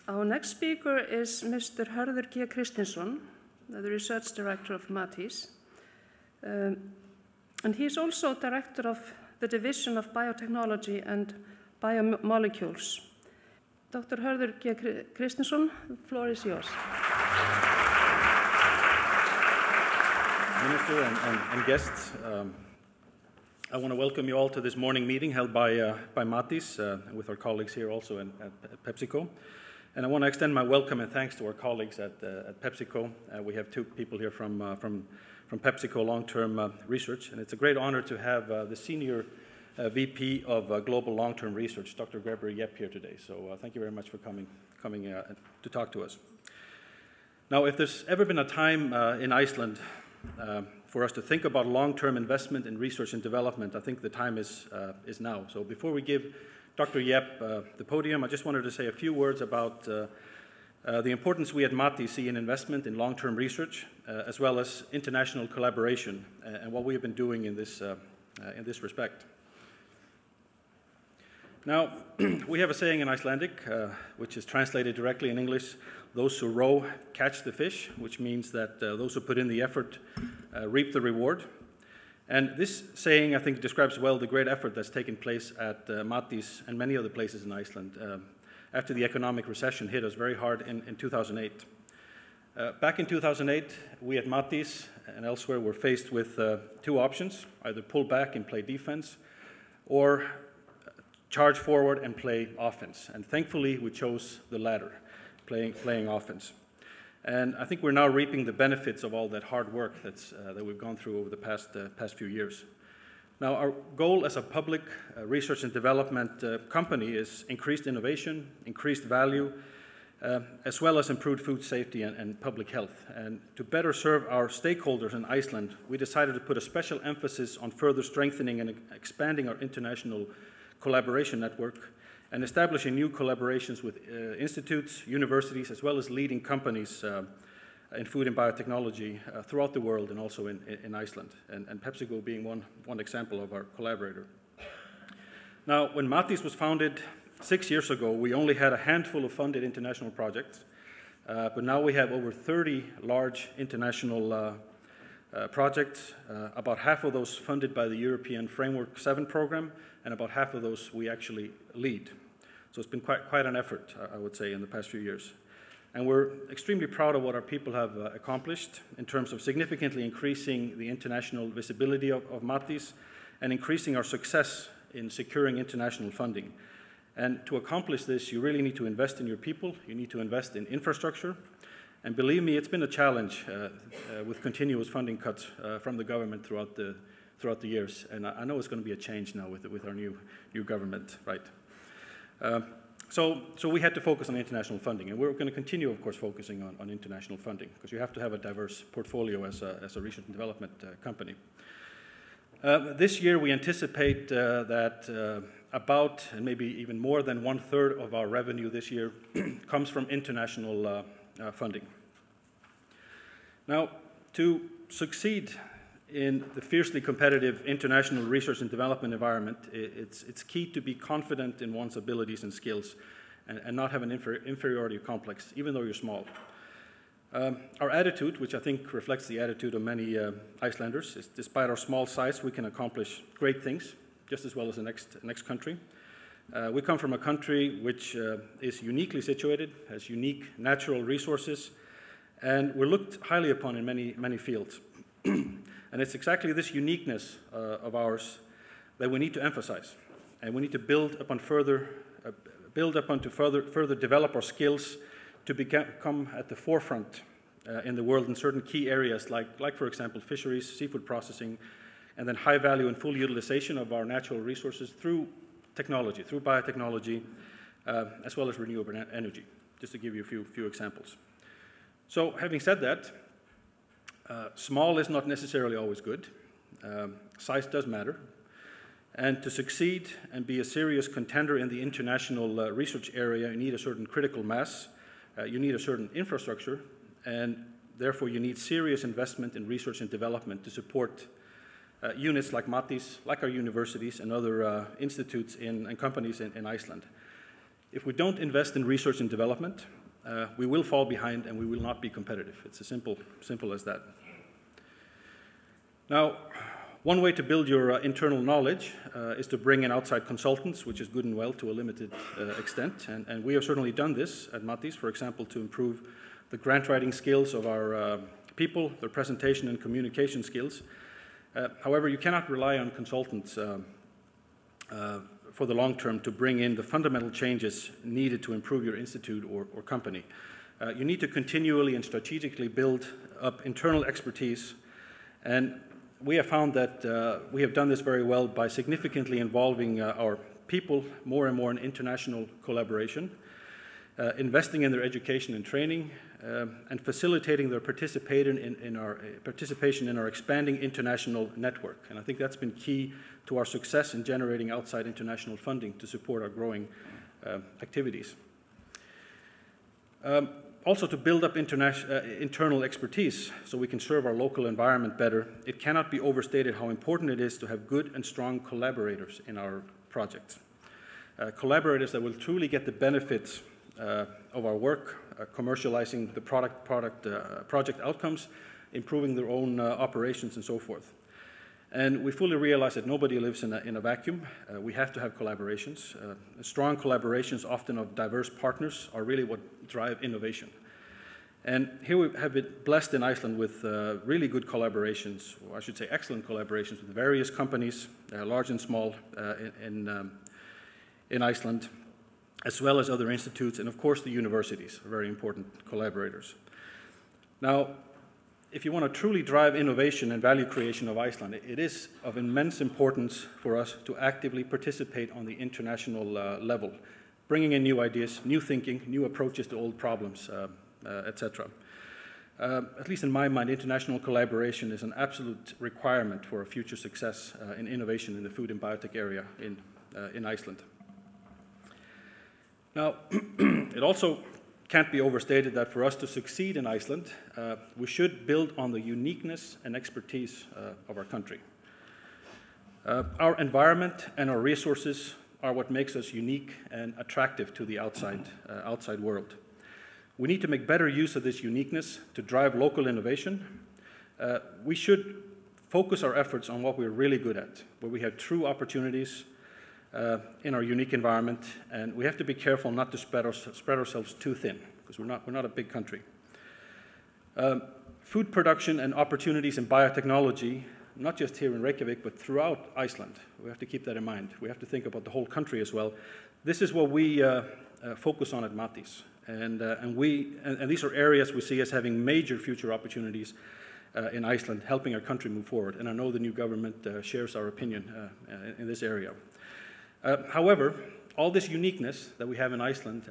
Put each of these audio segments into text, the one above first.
Our next speaker is Mr. Herði G. Kristinsson, the Research Director of Matís. And he is also Director of the Division of Biotechnology and Biomolecules. Dr. Herði G. Kristinsson, the floor is yours. Minister and guests, I want to welcome you all to this morning meeting held by Matís and with our colleagues here also at PepsiCo. And I want to extend my welcome and thanks to our colleagues at PepsiCo. We have two people here from PepsiCo long-term research, and it's a great honor to have the Senior VP of Global Long-Term Research, Dr. Gregory L, here today. So thank you very much for coming to talk to us. Now, if there's ever been a time in Iceland for us to think about long-term investment in research and development, I think the time is now. So before we give Dr. Yep the podium, I just wanted to say a few words about the importance we at Matís see in investment in long-term research, as well as international collaboration, and what we have been doing in this respect. Now, we have a saying in Icelandic, which is translated directly in English: those who row catch the fish, which means that those who put in the effort reap the reward. And this saying, I think, describes well the great effort that's taken place at Matís and many other places in Iceland after the economic recession hit us very hard in 2008. Back in 2008, we at Matís and elsewhere were faced with two options: either pull back and play defense, or charge forward and play offense. And thankfully, we chose the latter, playing offense. And I think we're now reaping the benefits of all that hard work that we've gone through over the past few years. Now, our goal as a public research and development company is increased innovation, increased value, as well as improved food safety and public health. And to better serve our stakeholders in Iceland, we decided to put a special emphasis on further strengthening and expanding our international collaboration network and establishing new collaborations with institutes, universities, as well as leading companies in food and biotechnology throughout the world and also in Iceland, and PepsiCo being one example of our collaborator. Now, when Matís was founded 6 years ago, we only had a handful of funded international projects, but now we have over 30 large international projects, about half of those funded by the European Framework 7 program, and about half of those we actually lead. So it's been quite an effort, I would say, in the past few years. And we're extremely proud of what our people have accomplished in terms of significantly increasing the international visibility of Matís and increasing our success in securing international funding. And to accomplish this, you really need to invest in your people, you need to invest in infrastructure, and believe me, it's been a challenge with continuous funding cuts from the government throughout the years. And I know it's going to be a change now with our new government, right? So we had to focus on international funding, and we're going to continue, of course, focusing on international funding, because you have to have a diverse portfolio as a research and development company. This year, we anticipate that about, and maybe even more than 1/3 of our revenue this year comes from international funding. Now, to succeed in the fiercely competitive international research and development environment, it's key to be confident in one's abilities and skills and not have an inferiority complex, even though you're small. Our attitude, which I think reflects the attitude of many Icelanders, is despite our small size, we can accomplish great things, just as well as the next country. We come from a country which is uniquely situated, has unique natural resources, and we're looked highly upon in many fields. And it's exactly this uniqueness of ours that we need to emphasize, and we need to build upon to further develop our skills to become at the forefront in the world in certain key areas, like for example, fisheries, seafood processing, and then high value and full utilization of our natural resources through technology, through biotechnology, as well as renewable energy, just to give you a few examples. So having said that, small is not necessarily always good. Size does matter. And to succeed and be a serious contender in the international research area, you need a certain critical mass, you need a certain infrastructure, and therefore you need serious investment in research and development to support units like Matís, like our universities and other institutes and companies in Iceland. If we don't invest in research and development, we will fall behind and we will not be competitive. It's as simple as that. Now, one way to build your internal knowledge is to bring in outside consultants, which is good and well to a limited extent. And we have certainly done this at Matís, for example, to improve the grant writing skills of our people, their presentation and communication skills. However, you cannot rely on consultants for the long term to bring in the fundamental changes needed to improve your institute or company. You need to continually and strategically build up internal expertise, and we have found that we have done this very well by significantly involving our people more and more in international collaboration, investing in their education and training, and facilitating their participation in our expanding international network. And I think that's been key to our success in generating outside international funding to support our growing activities. Also, to build up internal expertise so we can serve our local environment better, it cannot be overstated how important it is to have good and strong collaborators in our projects. Collaborators that will truly get the benefits of our work, commercializing the project outcomes, improving their own operations and so forth. And we fully realize that nobody lives in a vacuum. We have to have collaborations. Strong collaborations, often of diverse partners, are really what drive innovation. And here we have been blessed in Iceland with really good collaborations, or I should say excellent collaborations with various companies, large and small, in Iceland, as well as other institutes, and of course the universities are very important collaborators. Now, if you want to truly drive innovation and value creation of Iceland, it is of immense importance for us to actively participate on the international level, bringing in new ideas, new thinking, new approaches to old problems, etc. At least in my mind, international collaboration is an absolute requirement for a future success in innovation in the food and biotech area in Iceland. Now, it also can't be overstated that for us to succeed in Iceland, we should build on the uniqueness and expertise of our country. Our environment and our resources are what makes us unique and attractive to the outside world. We need to make better use of this uniqueness to drive local innovation. We should focus our efforts on what we're really good at, where we have true opportunities in our unique environment, and we have to be careful not to spread ourselves too thin, because we're not a big country. Food production and opportunities in biotechnology, not just here in Reykjavik, but throughout Iceland. We have to keep that in mind. We have to think about the whole country as well. This is what we focus on at Matís, and these are areas we see as having major future opportunities in Iceland, helping our country move forward. And I know the new government shares our opinion in this area. However, all this uniqueness that we have in Iceland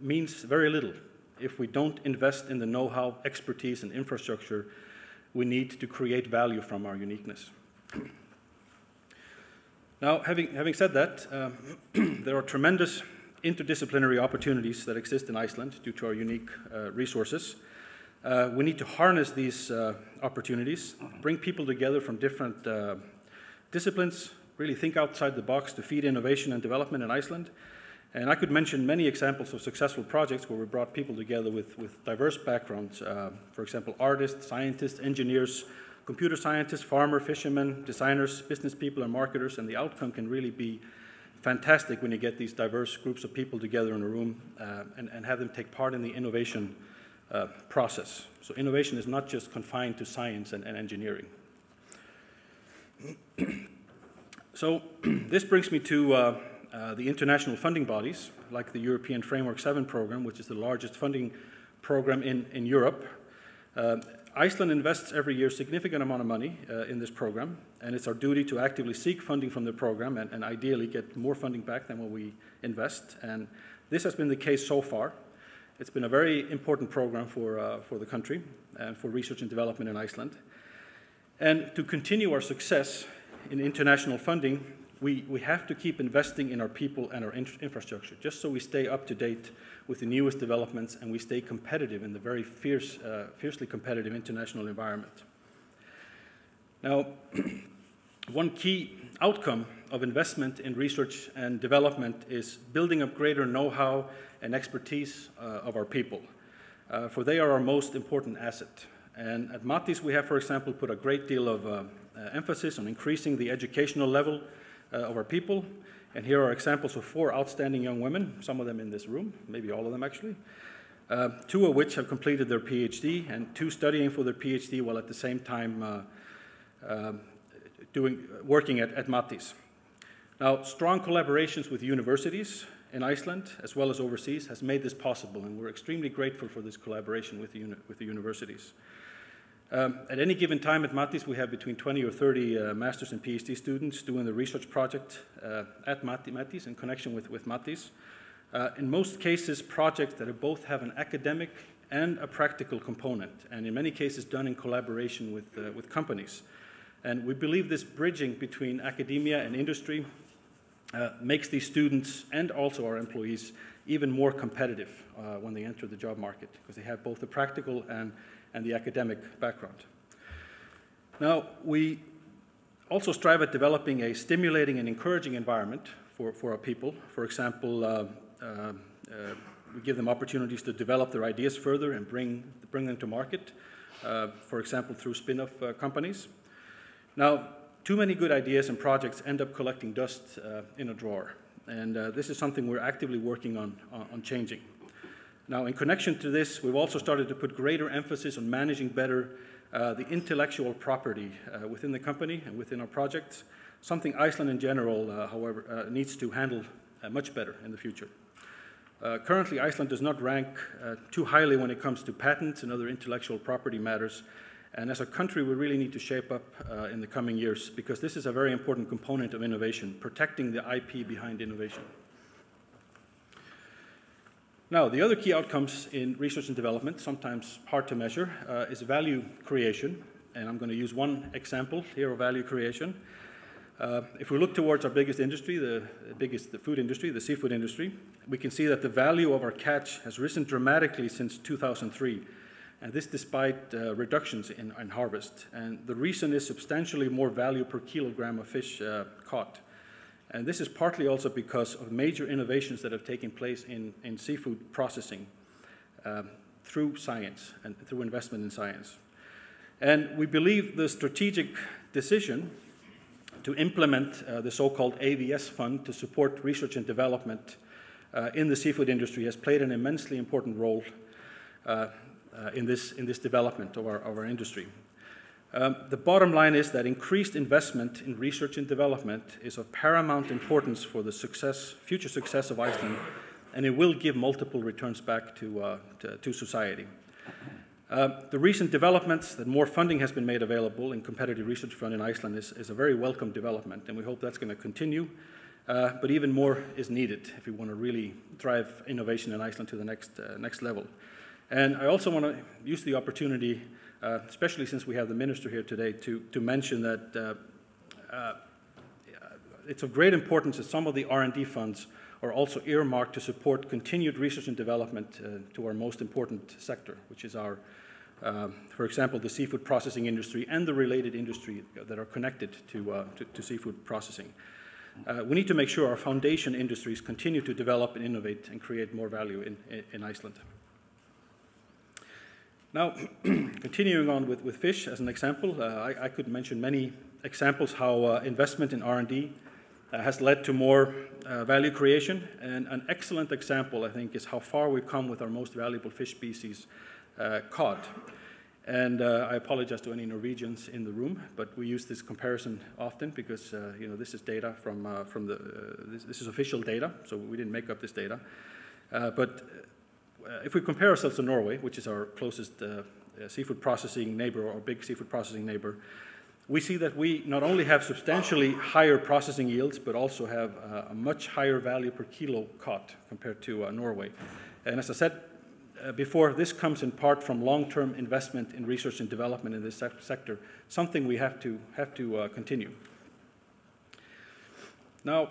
means very little if we don't invest in the know-how, expertise, and infrastructure we need to create value from our uniqueness. Now, having said that, there are tremendous interdisciplinary opportunities that exist in Iceland due to our unique resources. We need to harness these opportunities, bring people together from different disciplines, really think outside the box to feed innovation and development in Iceland. And I could mention many examples of successful projects where we brought people together with diverse backgrounds. For example, artists, scientists, engineers, computer scientists, farmers, fishermen, designers, business people, and marketers. And the outcome can really be fantastic when you get these diverse groups of people together in a room and have them take part in the innovation process. So innovation is not just confined to science and engineering. So this brings me to the international funding bodies, like the European Framework 7 program, which is the largest funding program in Europe. Iceland invests every year a significant amount of money in this program, and it's our duty to actively seek funding from the program and ideally get more funding back than what we invest. And this has been the case so far. It's been a very important program for the country and for research and development in Iceland. And to continue our success in international funding, we have to keep investing in our people and our infrastructure, just so we stay up to date with the newest developments and we stay competitive in the very fiercely competitive international environment. Now, one key outcome of investment in research and development is building up greater know-how and expertise of our people, for they are our most important asset. And at Matís, we have, for example, put a great deal of emphasis on increasing the educational level of our people. And here are examples of 4 outstanding young women, some of them in this room, maybe all of them actually, 2 of which have completed their PhD and 2 studying for their PhD while at the same time working at Matís. Now, strong collaborations with universities in Iceland as well as overseas has made this possible, and we're extremely grateful for this collaboration with the universities. At any given time at Matís, we have between 20 or 30 master's and PhD students doing the research project at Matís in connection with Matís. In most cases, projects that both have an academic and a practical component, and in many cases done in collaboration with companies. And we believe this bridging between academia and industry makes these students and also our employees even more competitive when they enter the job market, because they have both the practical and the academic background. Now, we also strive at developing a stimulating and encouraging environment for our people. For example, we give them opportunities to develop their ideas further and bring them to market, for example, through spin-off companies. Now, too many good ideas and projects end up collecting dust in a drawer, and this is something we're actively working on changing. Now, in connection to this, we've also started to put greater emphasis on managing better the intellectual property within the company and within our projects, something Iceland in general, however, needs to handle much better in the future. Currently, Iceland does not rank too highly when it comes to patents and other intellectual property matters, and as a country, we really need to shape up in the coming years, because this is a very important component of innovation, protecting the IP behind innovation. Now, the other key outcomes in research and development, sometimes hard to measure, is value creation. And I'm going to use one example here of value creation. If we look towards our biggest industry, the food industry, the seafood industry, we can see that the value of our catch has risen dramatically since 2003. And this despite reductions in harvest. And the reason is substantially more value per kilogram of fish caught. And this is partly also because of major innovations that have taken place in seafood processing through science and through investment in science. And we believe the strategic decision to implement the so-called AVS fund to support research and development in the seafood industry has played an immensely important role in this development of our industry. The bottom line is that increased investment in research and development is of paramount importance for the future success of Iceland, and it will give multiple returns back to society. The recent developments that more funding has been made available in competitive research fund in Iceland is a very welcome development, and we hope that's going to continue, but even more is needed if we want to really drive innovation in Iceland to the next level. And I also want to use the opportunity, especially since we have the minister here today, to mention that it's of great importance that some of the R&D funds are also earmarked to support continued research and development to our most important sector, which is our, for example, the seafood processing industry and the related industry that are connected to seafood processing. We need to make sure our foundation industries continue to develop and innovate and create more value in Iceland. Now, continuing on with fish as an example, I could mention many examples how investment in R&D has led to more value creation, and an excellent example, I think, is how far we've come with our most valuable fish species, cod. And I apologize to any Norwegians in the room, but we use this comparison often because this is data this is official data, so we didn't make up this data. If we compare ourselves to Norway, which is our closest seafood processing neighbor or big seafood processing neighbor, we see that we not only have substantially higher processing yields, but also have a much higher value per kilo caught compared to Norway. And as I said before, this comes in part from long-term investment in research and development in this sector, something we have to continue. Now,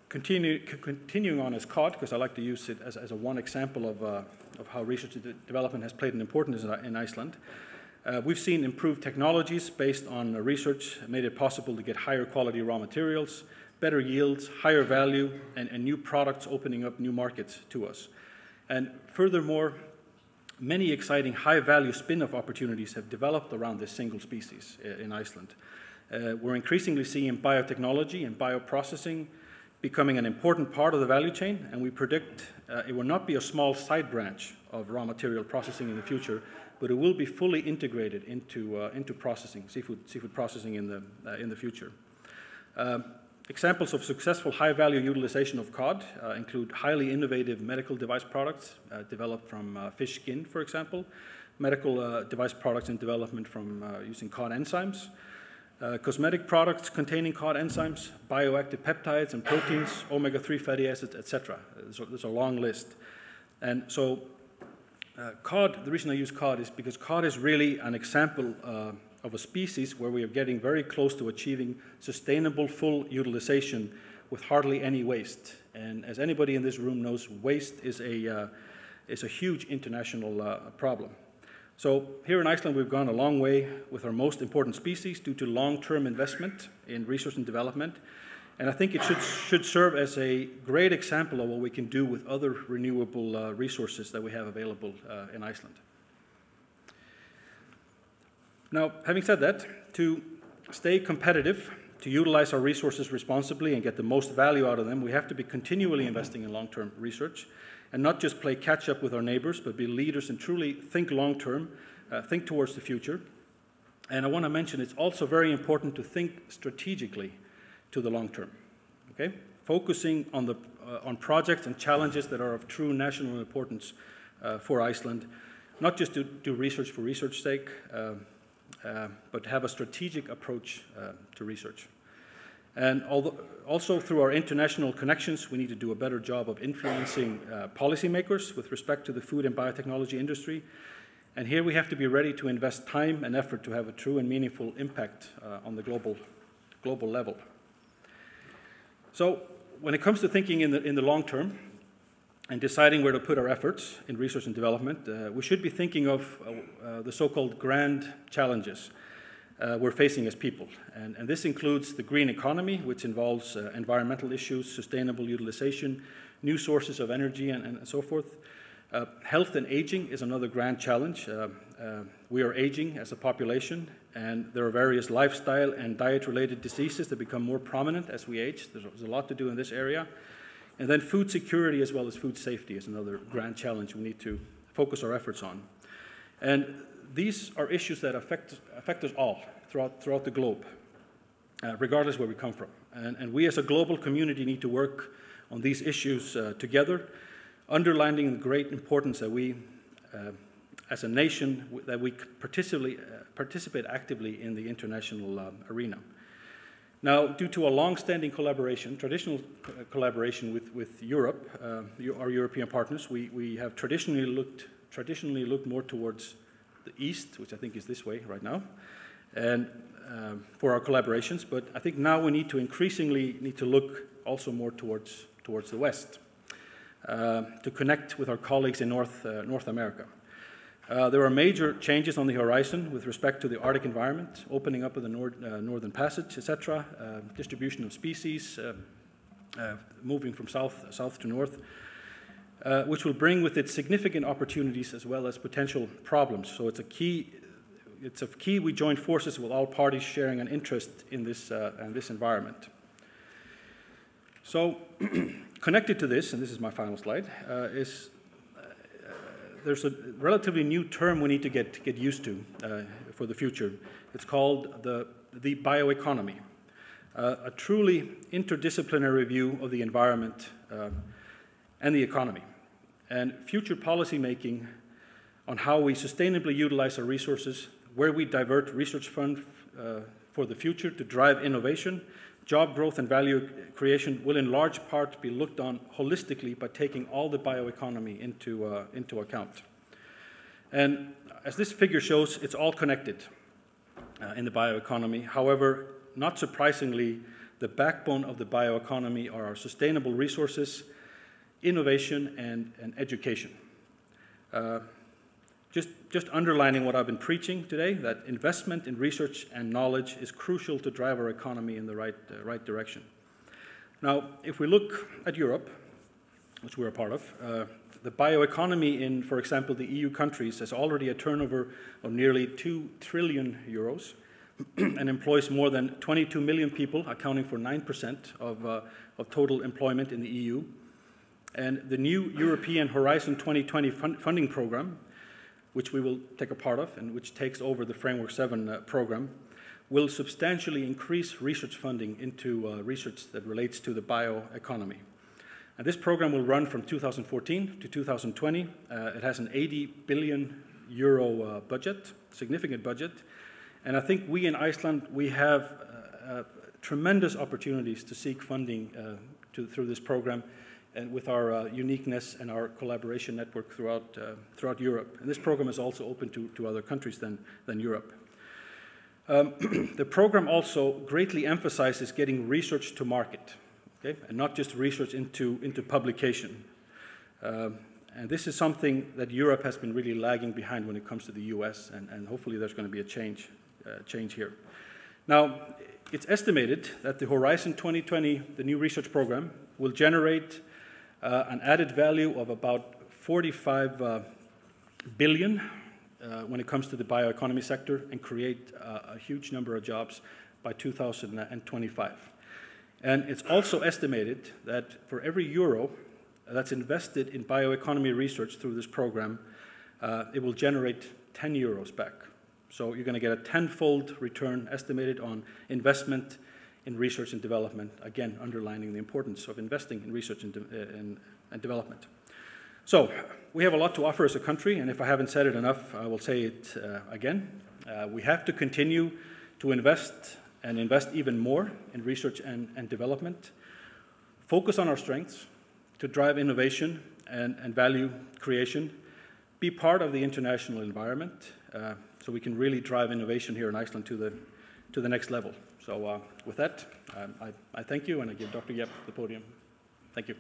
continuing on as cod, because I like to use it as a one example of how research and development has played an importance in Iceland. We've seen improved technologies based on research, made it possible to get higher quality raw materials, better yields, higher value, and new products opening up new markets to us. And furthermore, many exciting high-value spin-off opportunities have developed around this single species in Iceland. We're increasingly seeing biotechnology and bioprocessing becoming an important part of the value chain, and we predict it will not be a small side branch of raw material processing in the future, but it will be fully integrated into processing, seafood processing in the future. Examples of successful high-value utilization of cod include highly innovative medical device products developed from fish skin, for example, medical device products in development from using cod enzymes, cosmetic products containing cod enzymes, bioactive peptides and proteins, omega-3 fatty acids, etc. There's a long list. And so cod, the reason I use cod is because cod is really an example of a species where we are getting very close to achieving sustainable full utilization with hardly any waste. And as anybody in this room knows, waste is a huge international problem. So here in Iceland, we've gone a long way with our most important species due to long-term investment in research and development. And I think it should serve as a great example of what we can do with other renewable resources that we have available in Iceland. Now, having said that, to stay competitive, to utilize our resources responsibly and get the most value out of them, we have to be continually investing in long-term research and not just play catch-up with our neighbors, but be leaders and truly think long-term, think towards the future. And I want to mention it's also very important to think strategically to the long term, okay? Focusing on projects and challenges that are of true national importance for Iceland, not just to do research for research's sake, but have a strategic approach to research. And also through our international connections, we need to do a better job of influencing policymakers with respect to the food and biotechnology industry. And here we have to be ready to invest time and effort to have a true and meaningful impact on the global level. So when it comes to thinking in the long term and deciding where to put our efforts in research and development, we should be thinking of the so-called grand challenges we're facing as people. And this includes the green economy, which involves environmental issues, sustainable utilization, new sources of energy, and so forth. Health and aging is another grand challenge. We are aging as a population, and there are various lifestyle and diet-related diseases that become more prominent as we age. There's a lot to do in this area. And then food security as well as food safety is another grand challenge we need to focus our efforts on. And these are issues that affect us all throughout the globe, regardless where we come from. And we as a global community need to work on these issues together, underlining the great importance that we, as a nation, that we participate actively in the international arena. Now, due to a long-standing collaboration, traditional collaboration with Europe, our European partners, we have traditionally looked more towards the east, which I think is this way right now, and for our collaborations. But I think now we need to increasingly look also more towards the west to connect with our colleagues in North America. There are major changes on the horizon with respect to the Arctic environment, opening up of the Northern Passage, etc., distribution of species, moving from south to north, which will bring with it significant opportunities as well as potential problems. So it's a key we join forces with all parties sharing an interest in this environment. So connected to this, and this is my final slide, there's a relatively new term we need to get used to for the future. It's called the bioeconomy, a truly interdisciplinary view of the environment and the economy, and future policy making on how we sustainably utilize our resources, where we divert research funds for the future to drive innovation, job growth and value creation will in large part be looked on holistically by taking all the bioeconomy into account. And as this figure shows, it's all connected in the bioeconomy. However, not surprisingly, the backbone of the bioeconomy are our sustainable resources, innovation, and education. Just underlining what I've been preaching today, that investment in research and knowledge is crucial to drive our economy in the right direction. Now, if we look at Europe, which we're a part of, the bioeconomy in, for example, the EU countries has already a turnover of nearly 2 trillion euros and employs more than 22 million people, accounting for 9% of total employment in the EU. And the new European Horizon 2020 funding program, which we will take a part of and which takes over the Framework 7 program, will substantially increase research funding into research that relates to the bioeconomy. And this program will run from 2014 to 2020. It has an 80 billion euro budget, significant budget. And I think we in Iceland, we have tremendous opportunities to seek funding through this program, and with our uniqueness and our collaboration network throughout Europe. And this program is also open to other countries than Europe. The program also greatly emphasizes getting research to market. Okay? And not just research into publication. And this is something that Europe has been really lagging behind when it comes to the US, and hopefully there's going to be a change here. Now, it's estimated that the Horizon 2020, the new research program, will generate an added value of about 45 billion when it comes to the bioeconomy sector and create a huge number of jobs by 2025. And it's also estimated that for every euro that's invested in bioeconomy research through this program, it will generate 10 euros back. So you're going to get a tenfold return estimated on investment in research and development, again, underlining the importance of investing in research and development. So we have a lot to offer as a country, and if I haven't said it enough, I will say it again. We have to continue to invest even more in research and development, focus on our strengths to drive innovation and value creation, be part of the international environment so we can really drive innovation here in Iceland to the next level. So with that, I thank you, and I give Dr. Jepp the podium. Thank you.